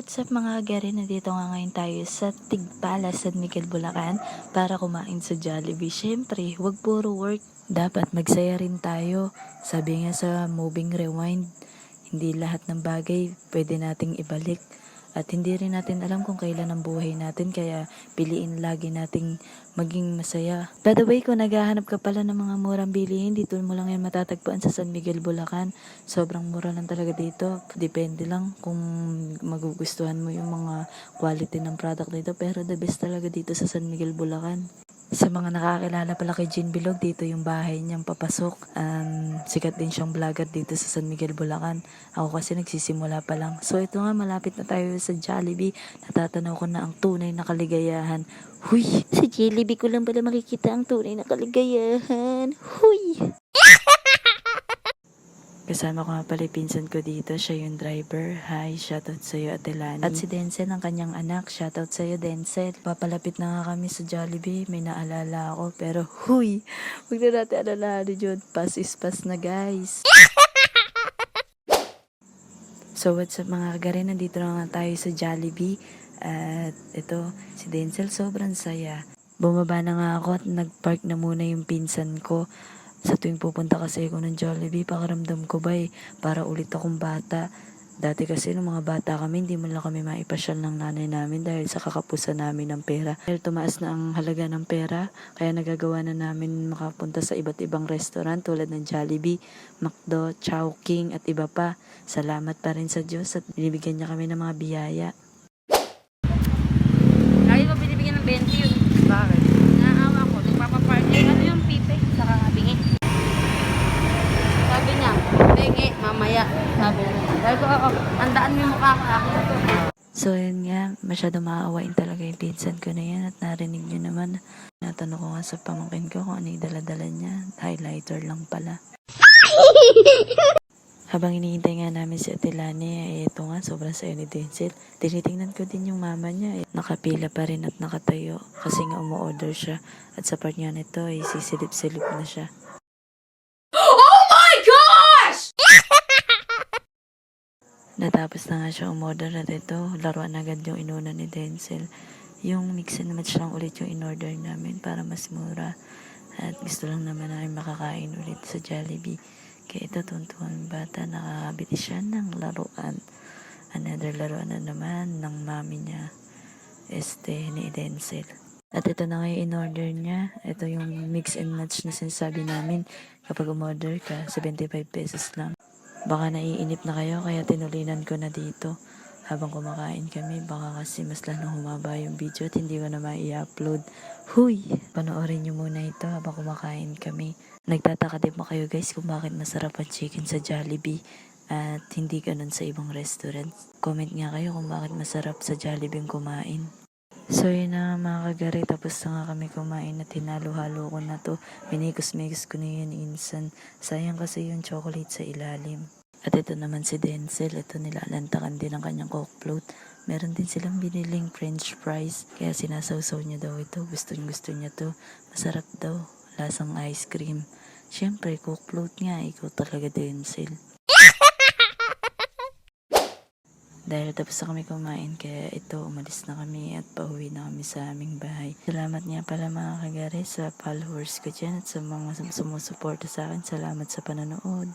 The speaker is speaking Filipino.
What's up mga kagari, nandito nga ngayon tayo sa Tigpala, San Miguel, Bulacan para kumain sa Jollibee. Siyempre, wag puro work, dapat magsaya rin tayo. Sabi nga sa Moving Rewind, hindi lahat ng bagay pwede nating ibalik. At hindi rin natin alam kung kailan ang buhay natin, kaya piliin lagi nating maging masaya. By the way, kung naghahanap ka pala ng mga murang bilihin, dito mo lang yan matatagpuan sa San Miguel, Bulacan. Sobrang mura lang talaga dito. Depende lang kung magugustuhan mo yung mga quality ng product dito. Pero the best talaga dito sa San Miguel, Bulacan. Sa mga nakakilala pala kay Jean Bilog, dito yung bahay niyang papasok. Sikat din siyang vlogger dito sa San Miguel, Bulacan. Ako kasi nagsisimula pa lang. So ito nga, malapit na tayo sa Jollibee. Natatanaw ko na ang tunay na kaligayahan. Huy! Sa Jollibee ko lang pala makikita ang tunay na kaligayahan. Huy! Kasama ko nga pala yung pinsan ko dito. Siya yung driver. Hi, shoutout sa'yo, Ate Lani. At si Denzel, ang kanyang anak. Shoutout sa'yo, Denzel. Papalapit na nga kami sa Jollibee. May naalala ako. Pero, huy! Huwag na natin alalahanin yun. Pass is pass na, guys. So, what's up mga kagari? Nandito na nga tayo sa Jollibee. At ito, si Denzel, sobrang saya. Bumaba na nga ako at nagpark na muna yung pinsan ko. Sa tuwing pupunta kasi ako ng Jollibee, pakaramdam ko ba para ulit akong bata. Dati kasi nung mga bata kami, hindi mo lang kami maipasyal ng nanay namin dahil sa kakapusan namin ng pera. Dahil tumaas na ang halaga ng pera, kaya nagagawa na namin makapunta sa iba't ibang restaurant tulad ng Jollibee, McDo, Chowking at iba pa. Salamat pa rin sa Diyos at binibigyan niya kami ng mga biyaya. Lagi ko binibigyan ng 20 yun. Bakit? Naawa ko. Nagpapapartner. Ano yung pipe? Saka bingi. Sabi niya, bingi, mamaya. Sabi niya. Sabi ko, oo, andaan mo yung mukha ko. Ako na to. So yun nga, masyado maaawain talaga yung pinsan ko na yan at narinig nyo naman. Natanong ko nga sa pamangkin ko kung ano yung dala-dala niya. Highlighter lang pala. Habang iniintay nga namin si Ate Lani, ito nga, sobrang sayo ni Denzel. Tinitingnan ko din yung mama niya. Nakapila pa rin at nakatayo kasi nga umu-order siya. At sa part niya nito ay sisilip-silip na siya. Oh my gosh! Natapos na nga siya umorder at ito, laruan agad yung inuna ni Denzel. Yung mix and match lang ulit yung in-order namin para mas mura. At gusto lang naman namin makakain ulit sa Jollibee. Kaya ito, tuntuan yung bata, nakakabiti siya ng laruan. Another laruan na naman ng mami niya, ni Denzel. At ito na nga yung in-order niya. Ito yung mix and match na sinasabi namin. Kapag umorder ka, 75 pesos lang. Baka naiinip na kayo, kaya tinulinan ko na dito. Habang kumakain kami, baka kasi mas lalong humaba yung video at hindi ko na mai-upload. Huy! Panoorin nyo muna ito habang kumakain kami. Nagtataka din ba kayo guys kung bakit masarap ang chicken sa Jollibee at hindi ganun sa ibang restaurant? Comment nga kayo kung bakit masarap sa Jollibee kumain. So yun na mga kagari, tapos na nga kami kumain at hinalo-halo ko na to. Minikos-mikos ko na yun insan. Sayang kasi yung chocolate sa ilalim. At ito naman si Denzel, ito nilalantakan din ang kanyang Coke float. Meron din silang biniling french fries, kaya sinasawsaw niya daw ito. Gusto niya to. Masarap daw, lasang ice cream. Siyempre, Coke float nga, ikaw talaga Denzel. Dahil tapos na kami kumain, kaya ito, umalis na kami at pauwi na kami sa aming bahay. Salamat nga pala mga kagari sa followers ko dyan at sa mga sumusuporta sa akin. Salamat sa panonood.